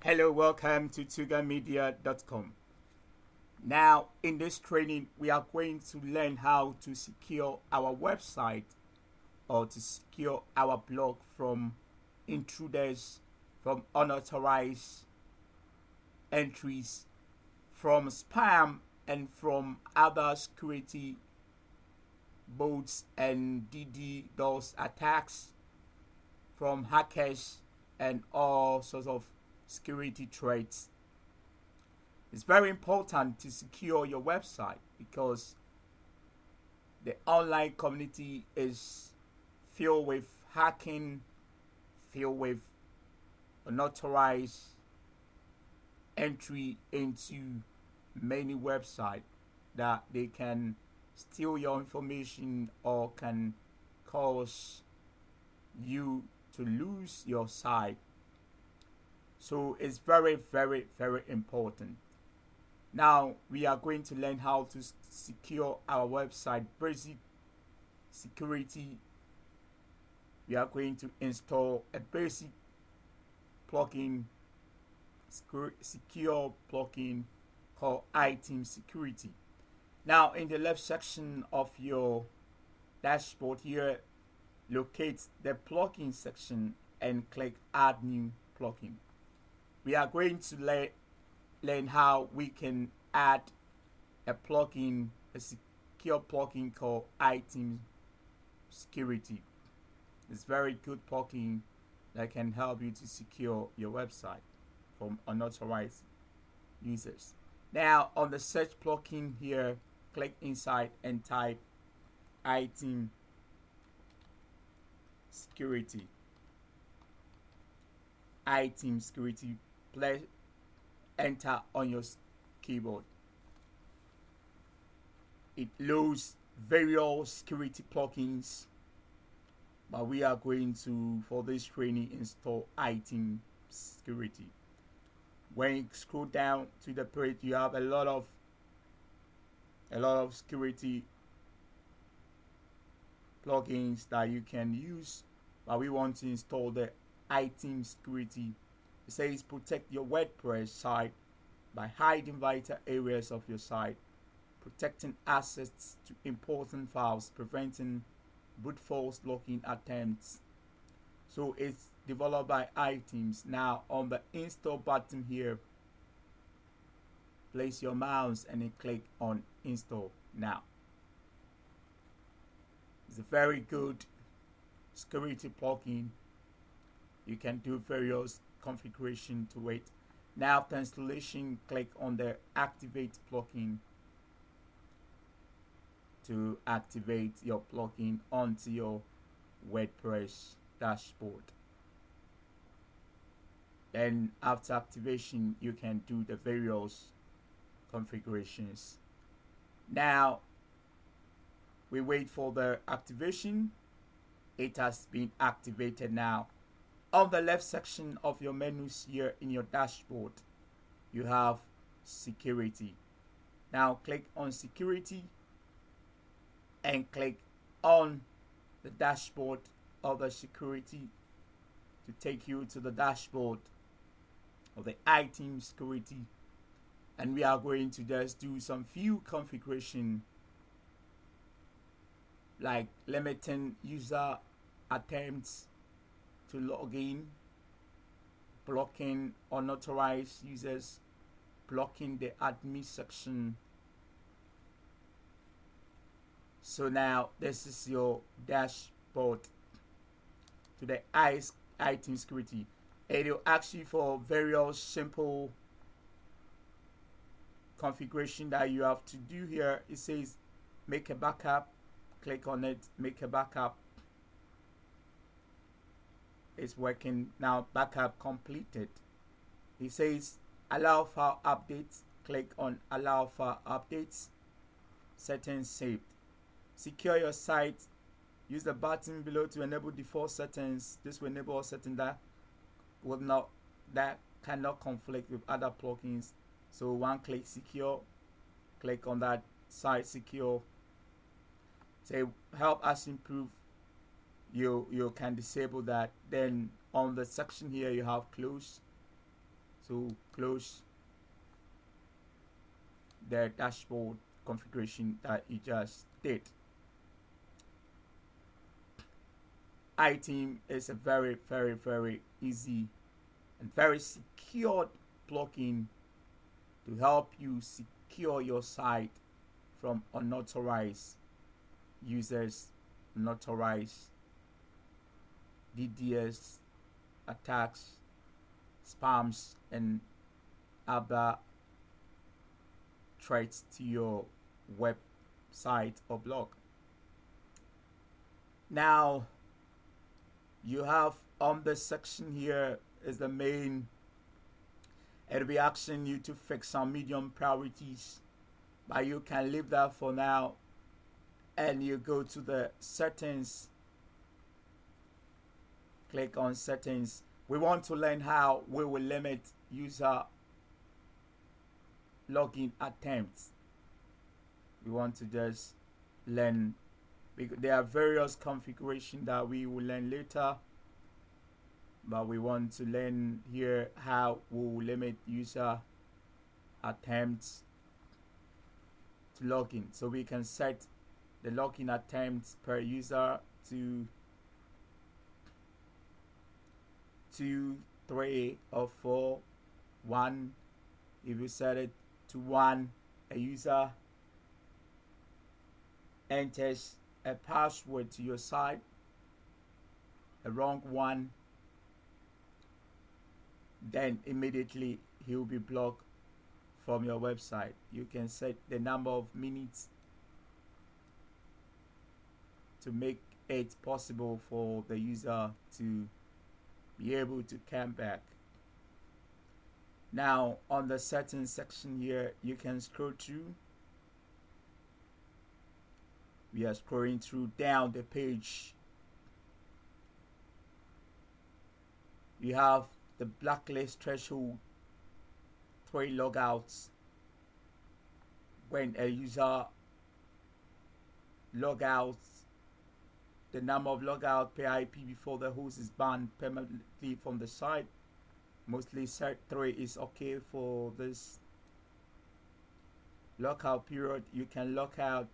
Hello, welcome to tugamedia.com. Now, in this training, we are going to learn how to secure our website or to secure our blog from intruders, from unauthorized entries, from spam, and from other security bots and DDoS attacks, from hackers, and all sorts of security threats. It's very important to secure your website because the online community is filled with hacking, filled with unauthorized entry into many websites that they can steal your information or can cause you to lose your site. So it's very, very, very important. Now we are going to learn how to secure our website. Basic security. We are going to install a basic plugin, secure plugin called iTeam Security. Now in the left section of your dashboard here, locate the plugin section and click Add New Plugin. We are going to learn how we can add a plugin, a secure plugin called iTeam Security. It's a very good plugin that can help you to secure your website from unauthorized users. Now on the search plugin here, click inside and type iTeam Security. iTeam Security. Please enter on your keyboard. It loads various security plugins, but we are going to, for this training, install iTeam Security. When you scroll down to the page, you have a lot of security plugins that you can use, but we want to install the iTeam Security. It says protect your WordPress site by hiding vital areas of your site, protecting access to important files, preventing brute force login attempts. So it's developed by iTeams. Now on the install button here, place your mouse and then click on install now. It's a very good security plugin. You can do various configuration to it. Now after installation, click on the activate plugin to activate your plugin onto your WordPress dashboard. Then after activation, you can do the various configurations. Now we wait for the activation. It has been activated now. On the left section of your menus here in your dashboard, you have security. Now click on security and click on the dashboard of the security to take you to the dashboard of the iTeam Security. And we are going to just do some few configuration, like limiting user attempts to log in, blocking unauthorized users, blocking the admin section. So now this is your dashboard to the iTeam Security. It will ask you for various simple configuration that you have to do here. It says make a backup. Click on it, make a backup. It's working now. Backup completed. It says allow file updates. Click on allow file updates. Settings saved. Secure your site. Use the button below to enable default settings. This will enable settings that cannot conflict with other plugins. So one click secure. Click on that site secure. Say help us improve. You can disable that. Then on the section here you have close. to close the dashboard configuration that you just did. iTeam is a very, very, very easy and very secured plugin to help you secure your site from unauthorized users, unauthorized DDoS attacks, spams, and other threats to your website or blog. Now, you have on this section here is the main. It'll be asking you to fix some medium priorities, but you can leave that for now, and you go to the settings. Click on settings. We want to learn how we will limit user login attempts. We want to just learn, because there are various configurations that we will learn later, but we want to learn here how we will limit user attempts to login. So we can set the login attempts per user to 2, 3, or 4. 1. If you set it to 1, a user enters a password to your site, a wrong one, then immediately he will be blocked from your website. You can set the number of minutes to make it possible for the user to be able to come back. Now, on the settings section here, you can scroll through. We are scrolling through down the page. You have the blacklist threshold, 3 logouts. When a user logouts, the number of logout per IP before the host is banned permanently from the site. Mostly set 3 is okay for this lockout period. You can lock out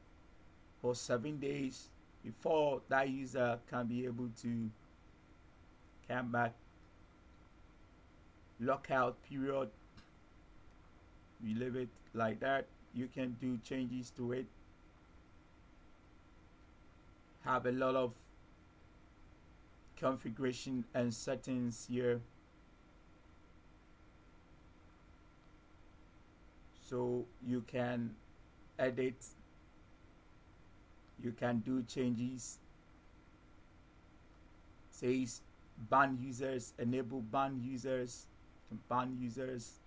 for 7 days before that user can be able to come back. Lockout period, we leave it like that. You can do changes to it. Have a lot of configuration and settings here. So you can edit, you can do changes. Says ban users, enable ban users, ban users,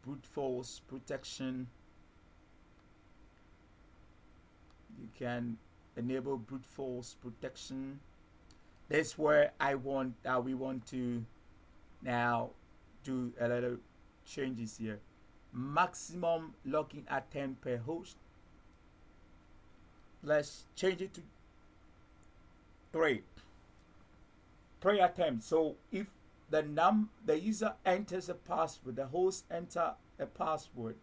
brute force protection. You can enable brute force protection. That's where we want to now do a little changes here. Maximum login attempt per host. Let's change it to 3. 3 attempts. So if the user enters a password, the host enter a password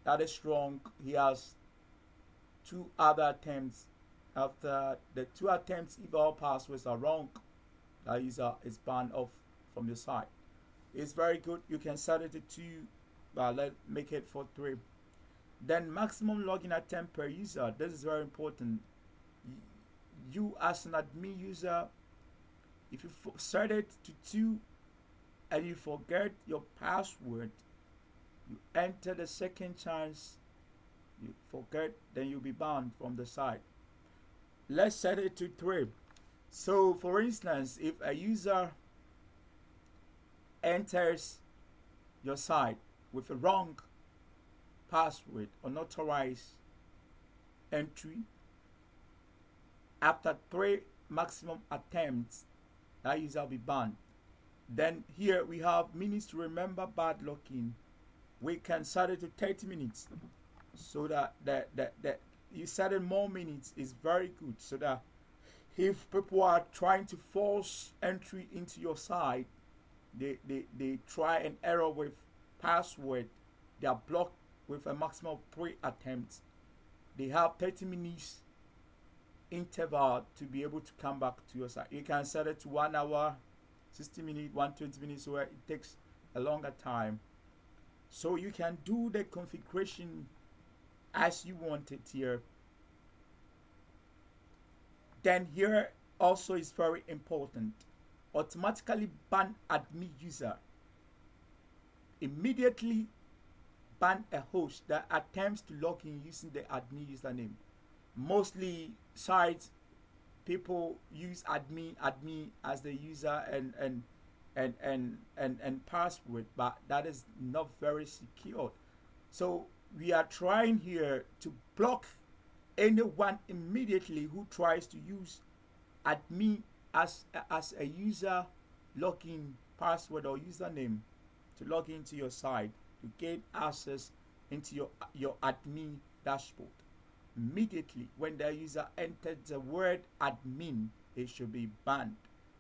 that is wrong, he has 2 other attempts. After the 2 attempts, if all passwords are wrong, that user is banned off from the site. It's very good. You can set it to 2, but let's make it for 3. Then maximum login attempt per user. This is very important. You as an admin user, if you set it to 2 and you forget your password, you enter the second chance, you forget, then you'll be banned from the site. Let's set it to 3. So for instance, if a user enters your site with a wrong password, unauthorized entry, after 3 maximum attempts, that user will be banned. Then here we have minutes to remember bad login. We can set it to 30 minutes, so that you set it more minutes is very good, so that if people are trying to force entry into your site, they try an error with password, they are blocked with a maximum of 3 attempts. They have 30 minutes interval to be able to come back to your site. You can set it to 1 hour, 60 minutes, 120 minutes, where it takes a longer time. So you can do the configuration as you want it here. Then here also is very important. Automatically ban admin user. Immediately ban a host that attempts to log in using the admin username. Mostly sites, people use admin as the user and password, but that is not very secure. So we are trying here to block anyone immediately who tries to use admin as a user login password or username to log into your site to gain access into your admin dashboard. Immediately when the user enters the word admin, it should be banned.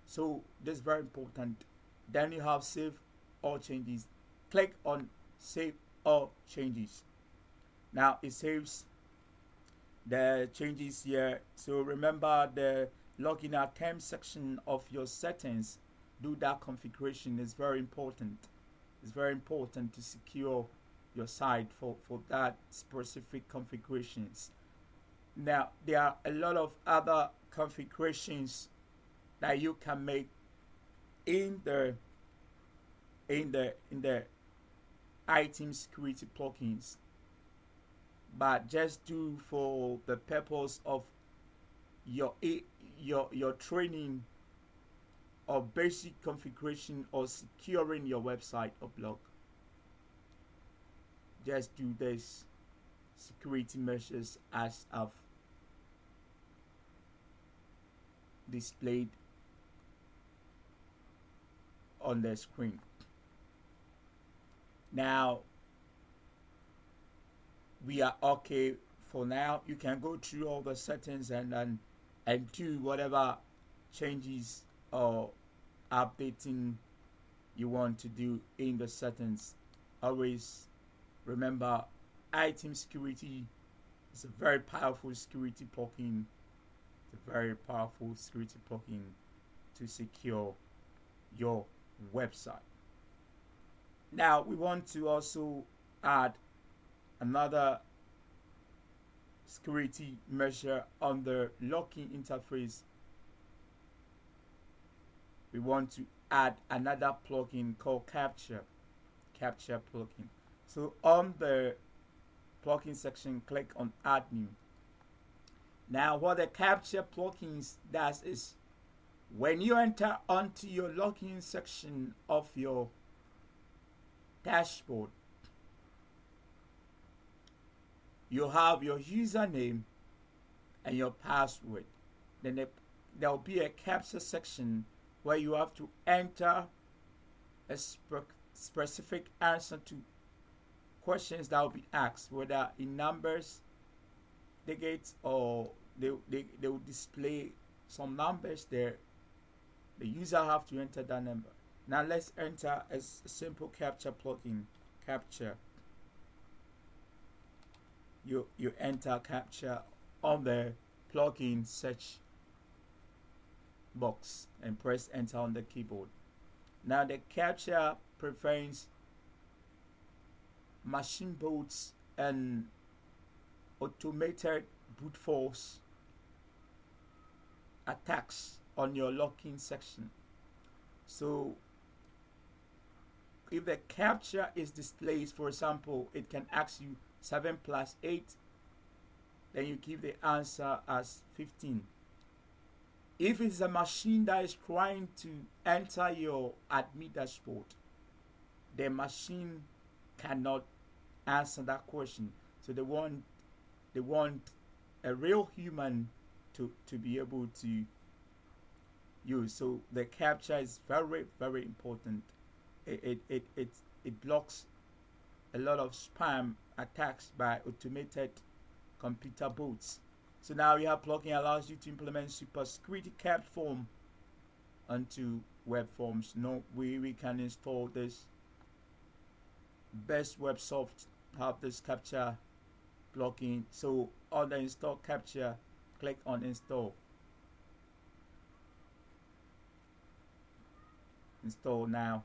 So this is very important. Then you have save all changes. Click on save all changes. Now it saves the changes here. So remember the login attempt section of your settings. Do that configuration. Is very important. It's very important to secure your site for that specific configurations. Now there are a lot of other configurations that you can make in the item security plugins, but just do for the purpose of your training or basic configuration or securing your website or blog. Just do this security measures as I've displayed on the screen. Now we are okay for now. You can go through all the settings and do whatever changes or updating you want to do in the settings. Always remember, item security is a very powerful security plugin. It's a very powerful security plugin to secure your website. Now we want to also add another security measure on the login interface. We want to add another plugin called capture plugin. So on the plugin section, click on add new. Now what the capture plugins does is, when you enter onto your login section of your dashboard, you have your username and your password. Then there will be a capture section where you have to enter a specific answer to questions that will be asked, whether in numbers, digits, or they will display some numbers there. The user have to enter that number. Now let's enter a simple capture plugin. Capture. You enter capture on the plugin search box and press enter on the keyboard. Now the capture prevents machine bots and automated brute force attacks on your login section. So if the capture is displayed, for example, it can ask you 7 plus 8, then you give the answer as 15. If it's a machine that is trying to enter your admin dashboard, the machine cannot answer that question. So they want a real human to be able to use. So the capture is very, very important. It blocks a lot of spam attacks by automated computer bots. So now we have plugin allows you to implement super security capped form onto web forms. No, we can install this. Best web soft have this capture plugin. So on the install capture, click on install. Install now.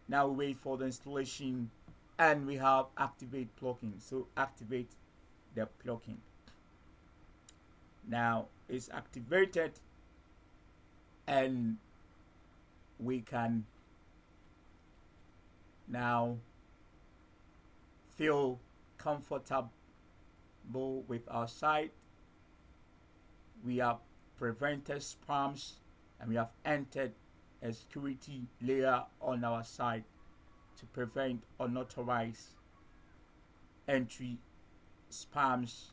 Now we wait for the installation, and we have activate plugin. So activate the plugin. Now it's activated, and we can now feel comfortable with our site. We have prevented spams, and we have entered a security layer on our site to prevent unauthorized entry, spams,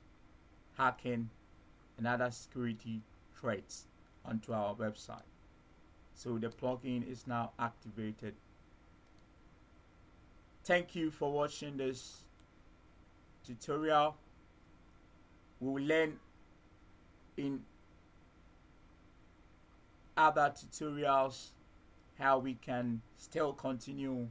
hacking, and other security threats onto our website. So the plugin is now activated. Thank you for watching this tutorial. We will learn in other tutorials how we can still continue